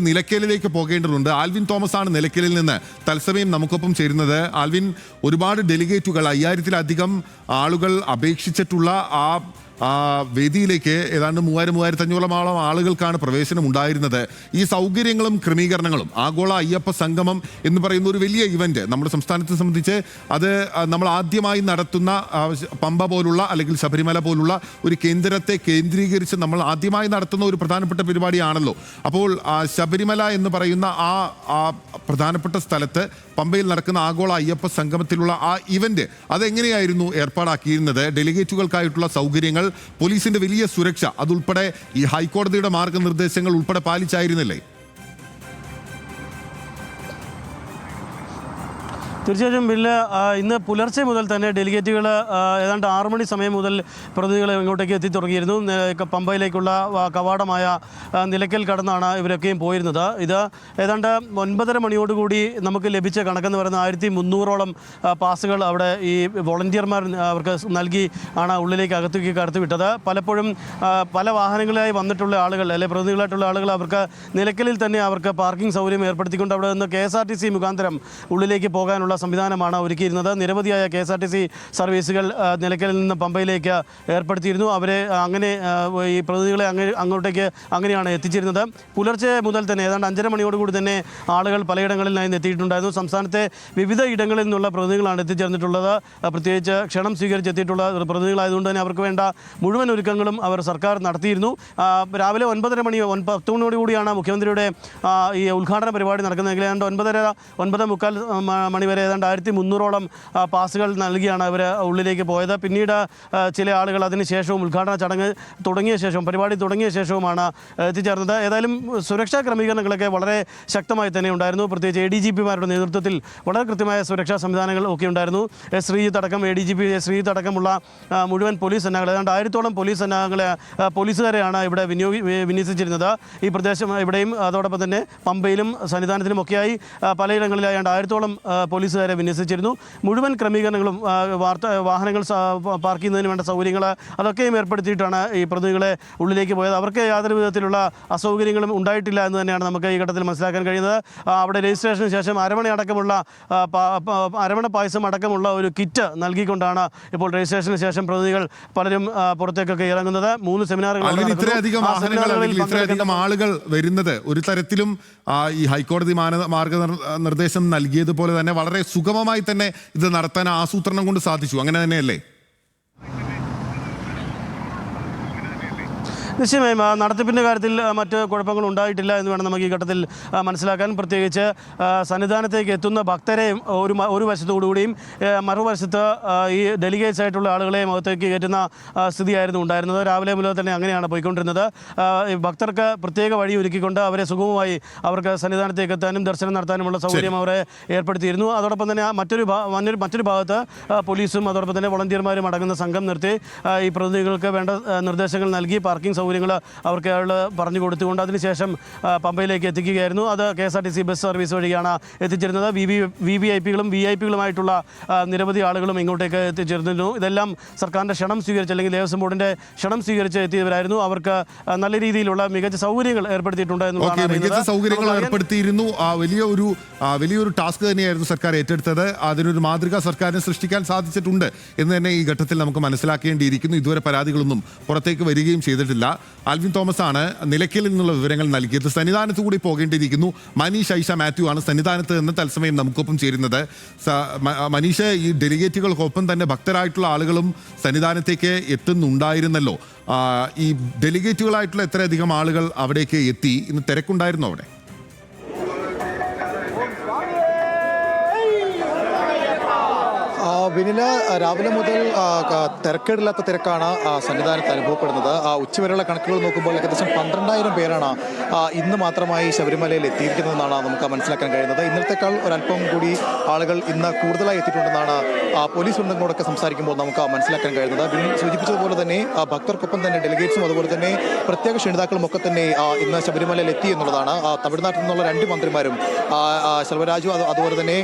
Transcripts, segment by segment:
നിലയ്ക്കലിലേക്ക് പോകേണ്ടതുണ്ട്. Alvin Thomas ആണ് നിലയ്ക്കലിൽ നിന്ന് തത്സമയം നമുക്കൊപ്പം ചേരുന്നത്. ആൽവിൻ, ഒരുപാട് ഡെലിഗേറ്റുകൾ 5000-ലധികം ആളുകൾ അപേക്ഷിച്ചിട്ടുള്ള വേദിയിലേക്ക് ഏതാണ്ട് 3500-ഓളം ആളുകൾക്കാണ് പ്രവേശനം ഉണ്ടായിരുന്നത്. ഈ സൗകര്യങ്ങളും ക്രമീകരണങ്ങളും ആഗോള അയ്യപ്പ സംഗമം എന്ന് പറയുന്ന ഒരു വലിയ ഇവന്റ് നമ്മുടെ സംസ്ഥാനത്തെ സംബന്ധിച്ച് അത് നമ്മൾ ആദ്യമായി നടത്തുന്ന പമ്പ പോലുള്ള അല്ലെങ്കിൽ ശബരിമല പോലുള്ള ഒരു കേന്ദ്രത്തെ കേന്ദ്രീകരിച്ച് നമ്മൾ ആദ്യമായി നടത്തുന്ന ഒരു പ്രധാനപ്പെട്ട പരിപാടിയാണല്ലോ. അപ്പോൾ ശബരിമല എന്ന് പറയുന്ന ആ പ്രധാനപ്പെട്ട സ്ഥലത്ത് പമ്പയിൽ നടക്കുന്ന ആഗോള അയ്യപ്പ സംഗമത്തിലുള്ള ആ ഇവന്റ് അതെങ്ങനെയായിരുന്നു ഏർപ്പാടാക്കിയിരുന്നത്? ഡെലിഗേറ്റുകൾക്കായിട്ടുള്ള സൗകര്യങ്ങൾ, പോലീസിന്റെ വലിയ സുരക്ഷ, അതുൾപ്പെടെ ഈ ഹൈക്കോടതിയുടെ മാർഗനിർദ്ദേശങ്ങൾ ഉൾപ്പെടെ പാലിച്ചായിരുന്നില്ലേ? തീർച്ചയായും ബില്ല് ഇന്ന് പുലർച്ചെ മുതൽ തന്നെ ഡെലിഗേറ്റുകൾ ഏതാണ്ട് 6 മണി സമയം മുതൽ പ്രതികൾ ഇങ്ങോട്ടേക്ക് എത്തിത്തുടങ്ങിയിരുന്നു. പമ്പയിലേക്കുള്ള കവാടമായ നിലയ്ക്കൽ കടന്നാണ് ഇവരൊക്കെയും പോയിരുന്നത്. ഇത് ഏതാണ്ട് 9:30 മണിയോടുകൂടി നമുക്ക് ലഭിച്ച കണക്കെന്ന് പറയുന്ന 1300-ഓളം പാസുകൾ അവിടെ ഈ വോളണ്ടിയർമാർ അവർക്ക് നൽകി ആണ് ഉള്ളിലേക്ക് അകത്തേക്ക് കടത്തിവിട്ടത്. പലപ്പോഴും പല വാഹനങ്ങളായി വന്നിട്ടുള്ള ആളുകൾ അല്ലെങ്കിൽ പ്രതിനിധികളായിട്ടുള്ള ആളുകൾ അവർക്ക് നിലയ്ക്കലിൽ തന്നെ അവർക്ക് പാർക്കിംഗ് സൗകര്യം ഏർപ്പെടുത്തിക്കൊണ്ട് അവിടെ നിന്ന് KSRTC മുഖാന്തരം ഉള്ളിലേക്ക് പോകാനുള്ള സംവിധാനമാണ് ഒരുക്കിയിരുന്നത്. നിരവധിയായ KSRTC സർവീസുകൾ നിലയ്ക്കലിൽ നിന്ന് പമ്പയിലേക്ക് ഏർപ്പെടുത്തിയിരുന്നു. അവരെ അങ്ങനെ ഈ പ്രതിനിധികളെ അങ്ങനെയാണ് എത്തിച്ചിരുന്നത്. പുലർച്ചെ മുതൽ തന്നെ ഏതാണ്ട് 5:30 മണിയോടുകൂടി തന്നെ ആളുകൾ പലയിടങ്ങളിലായി എത്തിയിട്ടുണ്ടായിരുന്നു. സംസ്ഥാനത്തെ വിവിധ ഇടങ്ങളിൽ നിന്നുള്ള പ്രതിനിധികളാണ് എത്തിച്ചേർന്നിട്ടുള്ളത്. പ്രത്യേകിച്ച് ക്ഷണം സ്വീകരിച്ചെത്തിയിട്ടുള്ള പ്രതിനിധികളായതുകൊണ്ട് തന്നെ അവർക്ക് വേണ്ട മുഴുവൻ ഒരുക്കങ്ങളും അവർ സർക്കാർ നടത്തിയിരുന്നു. രാവിലെ 9:30 മണി 10 മണിയോടുകൂടിയാണ് മുഖ്യമന്ത്രിയുടെ ഈ ഉദ്ഘാടന പരിപാടി നടക്കുന്നതെങ്കിൽ ഏതാണ്ട് 9:45 മണി വരെ ഏതാണ്ട് 1300-ഓളം പാസുകൾ നൽകിയാണ് അവർ ഉള്ളിലേക്ക് പോയത്. പിന്നീട് ചില ആളുകൾ അതിനുശേഷവും ഉദ്ഘാടന ചടങ്ങ് തുടങ്ങിയ ശേഷം പരിപാടി തുടങ്ങിയ ശേഷവുമാണ് എത്തിച്ചേർന്നത്. ഏതായാലും സുരക്ഷാ ക്രമീകരണങ്ങളൊക്കെ വളരെ ശക്തമായി തന്നെ ഉണ്ടായിരുന്നു. പ്രത്യേകിച്ച് ADGPമാരുടെ നേതൃത്വത്തിൽ വളരെ കൃത്യമായ സുരക്ഷാ സംവിധാനങ്ങൾ ഒക്കെ ഉണ്ടായിരുന്നു. ശ്രീജിത്ത് അടക്കം ADGP ശ്രീജിത്ത് അടക്കമുള്ള മുഴുവൻ പോലീസ് സേനകൾ ഏതാണ്ട് 1000-ഓളം പോലീസുകാരെയാണ് ഇവിടെ വിന്യസിച്ചിരുന്നത്. ഈ പ്രദേശം ഇവിടെയും അതോടൊപ്പം തന്നെ പമ്പയിലും സന്നിധാനത്തിലുമൊക്കെയായി പലയിടങ്ങളിലായി 1000-ഓളം പോലീസുകാരെ വിന്യസിച്ചിരുന്നു. മുഴുവൻ ക്രമീകരണങ്ങളും വാഹനങ്ങൾ പാർക്ക് ചെയ്യുന്നതിന് വേണ്ട സൗകര്യങ്ങൾ അതൊക്കെയും ഏർപ്പെടുത്തിയിട്ടാണ് ഈ പ്രതിനിധികളെ ഉള്ളിലേക്ക് പോയത്. അവർക്ക് യാതൊരു വിധത്തിലുള്ള അസൗകര്യങ്ങളും ഉണ്ടായിട്ടില്ല എന്ന് തന്നെയാണ് നമുക്ക് ഈ ഘട്ടത്തിൽ മനസ്സിലാക്കാൻ കഴിയുന്നത്. അവിടെ രജിസ്ട്രേഷന് ശേഷം അരമണ പായസം അടക്കമുള്ള ഒരു കിറ്റ് നൽകിക്കൊണ്ടാണ് ഇപ്പോൾ രജിസ്ട്രേഷന് ശേഷം പ്രതിനിധികൾ പലരും പുറത്തേക്കൊക്കെ ഇറങ്ങുന്നത്. 3 സെമിനാറുകൾ ഇത്രയധികം ആളുകൾ വരുന്നത് ഒരു തരത്തിലും ഈ ഹൈക്കോടതി മാർഗനിർദ്ദേശം നൽകിയതുപോലെ തന്നെ വളരെ സുഗമമായി തന്നെ ഇത് നടത്താൻ ആസൂത്രണം കൊണ്ട് സാധിച്ചു. അങ്ങനെ തന്നെയല്ലേ? നിശ്ചയമായും നടത്തിപ്പിൻ്റെ കാര്യത്തിൽ മറ്റ് കുഴപ്പങ്ങൾ ഉണ്ടായിട്ടില്ല എന്ന് വേണം നമുക്ക് ഈ ഘട്ടത്തിൽ മനസ്സിലാക്കാൻ. പ്രത്യേകിച്ച് സന്നിധാനത്തേക്ക് എത്തുന്ന ഭക്തരെയും ഒരു വശത്തോടുകൂടിയും മറുവശത്ത് ഈ ഡെലിഗേറ്റ്സ് ആയിട്ടുള്ള ആളുകളെയും അകത്തേക്ക് കയറ്റുന്ന സ്ഥിതിയായിരുന്നു ഉണ്ടായിരുന്നത്. രാവിലെ മുതൽ തന്നെ അങ്ങനെയാണ് പോയിക്കൊണ്ടിരുന്നത്. ഭക്തർക്ക് പ്രത്യേക വഴി ഒരുക്കിക്കൊണ്ട് അവരെ സുഗമമായി അവർക്ക് സന്നിധാനത്തേക്ക് എത്താനും ദർശനം നടത്താനുമുള്ള സൗകര്യം അവരെ ഏർപ്പെടുത്തിയിരുന്നു. അതോടൊപ്പം തന്നെ മറ്റൊരു ഭാഗത്ത് പോലീസും അതോടൊപ്പം തന്നെ വോളണ്ടിയർമാരും അടങ്ങുന്ന സംഘം നിർത്തി ഈ പ്രതിനിധികൾക്ക് വേണ്ട നിർദ്ദേശങ്ങൾ നൽകി പാർക്കിംഗ് സൗകര്യങ്ങൾ അവർക്ക് പറഞ്ഞു കൊടുത്തുകൊണ്ട് അതിനുശേഷം പമ്പയിലേക്ക് എത്തിക്കുകയായിരുന്നു. അത് KSRTC ബസ് സർവീസ് വഴിയാണ് എത്തിച്ചിരുന്നത്. VVIPകളും VIP-കളുമായിട്ടുള്ള നിരവധി ആളുകളും ഇങ്ങോട്ടേക്ക് എത്തിച്ചേർന്നിരുന്നു. ഇതെല്ലാം സർക്കാരിൻ്റെ ക്ഷണം സ്വീകരിച്ച് അല്ലെങ്കിൽ ദേവസ്വം ബോർഡിൻ്റെ ക്ഷണം സ്വീകരിച്ച് എത്തിയവരായിരുന്നു. അവർക്ക് നല്ല രീതിയിലുള്ള മികച്ച സൗകര്യങ്ങൾ ഏർപ്പെടുത്തിയിട്ടുണ്ട് ഏർപ്പെടുത്തിയിരുന്നു. വലിയൊരു ടാസ്ക് തന്നെയായിരുന്നു സർക്കാർ ഏറ്റെടുത്തത്. അതിനൊരു മാതൃക സർക്കാരിന് സൃഷ്ടിക്കാൻ സാധിച്ചിട്ടുണ്ട് എന്ന് തന്നെ ഈ ഘട്ടത്തിൽ നമുക്ക് മനസ്സിലാക്കേണ്ടിയിരിക്കുന്നു. ഇതുവരെ പരാതികളൊന്നും പുറത്തേക്ക് വരികയും ചെയ്തിട്ടില്ല. ആൽവിൻ തോമസ് ആണ് നിലയ്ക്കലിൽ നിന്നുള്ള വിവരങ്ങൾ നൽകിയത്. സന്നിധാനത്ത് കൂടി പോകേണ്ടിയിരിക്കുന്നു. മനീഷ് ഐഷ മാത്യു ആണ് സന്നിധാനത്ത് നിന്ന് തത്സമയം നമുക്കൊപ്പം ചേരുന്നത്. മനീഷ്, ഈ ഡെലിഗേറ്റുകൾക്കൊപ്പം തന്നെ ഭക്തരായിട്ടുള്ള ആളുകളും സന്നിധാനത്തേക്ക് എത്തുന്നുണ്ടായിരുന്നല്ലോ. ഈ ഡെലിഗേറ്റുകളായിട്ടുള്ള എത്രയധികം ആളുകൾ അവിടേക്ക് എത്തി? ഇന്ന് തിരക്കുണ്ടായിരുന്നു അവിടെ? വിനില, രാവിലെ മുതൽ തിരക്കേടില്ലാത്ത തിരക്കാണ് സന്നിധാനത്ത് അനുഭവപ്പെടുന്നത്. ഉച്ചവരെയുള്ള കണക്കുകൾ നോക്കുമ്പോൾ ഏകദേശം 12,000 പേരാണ് ഇന്ന് മാത്രമായി ശബരിമലയിൽ എത്തിയിരിക്കുന്നതെന്നാണ് നമുക്ക് മനസ്സിലാക്കാൻ കഴിയുന്നത്. ഇന്നലത്തേക്കാൾ ഒരല്പം കൂടി ആളുകൾ ഇന്ന് കൂടുതലായി എത്തിയിട്ടുണ്ടെന്നാണ് പോലീസ് വൃന്ദങ്ങളോടൊക്കെ സംസാരിക്കുമ്പോൾ നമുക്ക് മനസ്സിലാക്കാൻ കഴിയുന്നത്. വിനിൽ സൂചിപ്പിച്ചതുപോലെ തന്നെ ഭക്തർക്കൊപ്പം തന്നെ ഡെലിഗേറ്റ്സും അതുപോലെ തന്നെ പ്രത്യേക ക്ഷണിതാക്കളും ഒക്കെ തന്നെ ഇന്ന് ശബരിമലയിൽ എത്തി എന്നുള്ളതാണ്. തമിഴ്നാട്ടിൽ നിന്നുള്ള 2 മന്ത്രിമാരും ശെൽവരാജും അതുപോലെ തന്നെ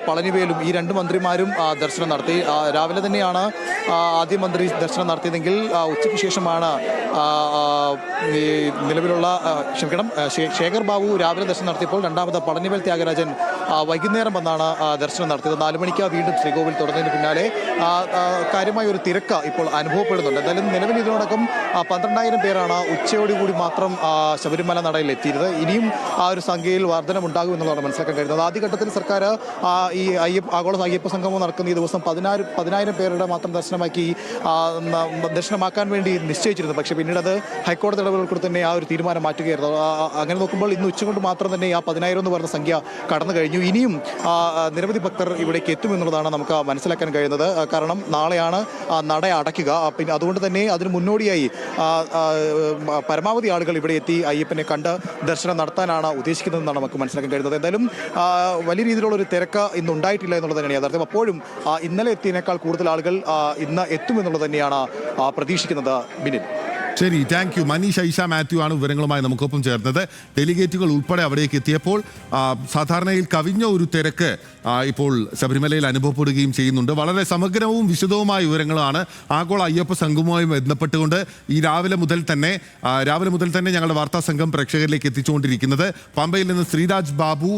പളനിവേലും ഈ 2 മന്ത്രിമാരും ദർശനം നടത്തി. രാവിലെ തന്നെയാണ് ആദ്യ മന്ത്രി ദർശനം നടത്തിയതെങ്കിൽ ഉച്ചയ്ക്ക് ശേഷമാണ് ഈ നിലവിലുള്ള ശേഖർ ബാബു രാവിലെ ദർശനം നടത്തിയപ്പോൾ രണ്ടാമത് പളനിവേൽ ത്യാഗരാജൻ വൈകുന്നേരം വന്നാണ് ദർശനം നടത്തിയത്. 4 മണിക്ക് വീണ്ടും ശ്രീകോവിൽ തുറന്നതിന് പിന്നാലെ കാര്യമായ ഒരു തിരക്ക് ഇപ്പോൾ അനുഭവപ്പെടുന്നുണ്ട്. എന്തായാലും നിലവിൽ ഇതിനോടകം 12,000 പേരാണ് ഉച്ചയോടുകൂടി മാത്രം ശബരിമല നടയിൽ എത്തിയിരുന്നത്. ഇനിയും ആ ഒരു സംഖ്യയിൽ വർധനമുണ്ടാകും എന്നുള്ളതാണ് മനസ്സിലാക്കാൻ കഴിയുന്നത്. ആദ്യഘട്ടത്തിൽ സർക്കാർ ഈ ആഗോള അയ്യപ്പ സംഗമം നടക്കുന്ന ഈ ദിവസം 10,000 പേരുടെ മാത്രം ദർശനമാക്കാൻ വേണ്ടി നിശ്ചയിച്ചിരുന്നു. പക്ഷേ പിന്നീട് അത് ഹൈക്കോടതി ഇടപെടൽ തന്നെ ആ ഒരു തീരുമാനം മാറ്റുകയായിരുന്നു. അങ്ങനെ നോക്കുമ്പോൾ ഇന്ന് ഉച്ചകൊണ്ട് മാത്രം തന്നെ ആ 10,000 എന്ന് പറഞ്ഞ സംഖ്യ കടന്നു കഴിഞ്ഞു. ഇനിയും നിരവധി ഭക്തർ ഇവിടേക്ക് എത്തുമെന്നുള്ളതാണ് നമുക്ക് മനസ്സിലാക്കാൻ കഴിയുന്നത്. കാരണം നാളെയാണ് നട അടയ്ക്കുക. പിന്നെ അതുകൊണ്ട് തന്നെ അതിന് മുന്നോടിയായി പരമാവധി ആളുകൾ ഇവിടെ എത്തി അയ്യപ്പനെ കണ്ട് ദർശനം നടത്താനാണ് ഉദ്ദേശിക്കുന്നതെന്നാണ് നമുക്ക് മനസ്സിലാക്കാൻ കഴിയുന്നത്. എന്തായാലും വലിയ രീതിയിലുള്ള ഒരു തിരക്ക് ഇന്ന് ഉണ്ടായിട്ടില്ല എന്നുള്ളത് തന്നെയാണ് യാഥാർത്ഥ്യം. അപ്പോഴും ഇന്നലെ എത്തിയതിനേക്കാൾ കൂടുതൽ ആളുകൾ ഇന്ന് എത്തുമെന്നുള്ളത് തന്നെയാണ് പ്രതീക്ഷിക്കുന്നത്. ബിനിൽ, ശരി, താങ്ക് യു. മനീഷ് ഐഷ മാത്യു ആണ് വിവരങ്ങളുമായി നമുക്കൊപ്പം ചേർന്നത്. ഡെലിഗേറ്റുകൾ ഉൾപ്പെടെ അവിടേക്ക് എത്തിയപ്പോൾ സാധാരണയിൽ കവിഞ്ഞ ഒരു തിരക്ക് ഇപ്പോൾ ശബരിമലയിൽ അനുഭവപ്പെടുകയും ചെയ്യുന്നുണ്ട്. വളരെ സമഗ്രവും വിശദവുമായ വിവരങ്ങളാണ് ആഗോള അയ്യപ്പ സംഘവുമായി ബന്ധപ്പെട്ടുകൊണ്ട് ഈ രാവിലെ മുതൽ തന്നെ ഞങ്ങളുടെ വാർത്താ സംഘം പ്രേക്ഷകരിലേക്ക് എത്തിച്ചുകൊണ്ടിരിക്കുന്നത്. പമ്പയിൽ നിന്ന് ശ്രീരാജ് ബാബു,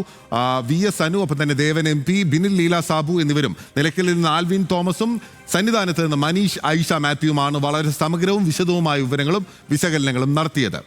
VS അനു, ഒപ്പം തന്നെ ദേവൻ MP, ബിനിൽ ലീല സാബു എന്നിവരും, നിലയ്ക്കലിൽ നിന്ന് ആൽവിൻ തോമസും, സന്നിധാനത്ത് നിന്ന് മനീഷ് ഐഷ മാത്യുവുമാണ് വളരെ സമഗ്രവും വിശദവുമായ വിവരങ്ങളും വിശകലനങ്ങളും നടത്തിയത്.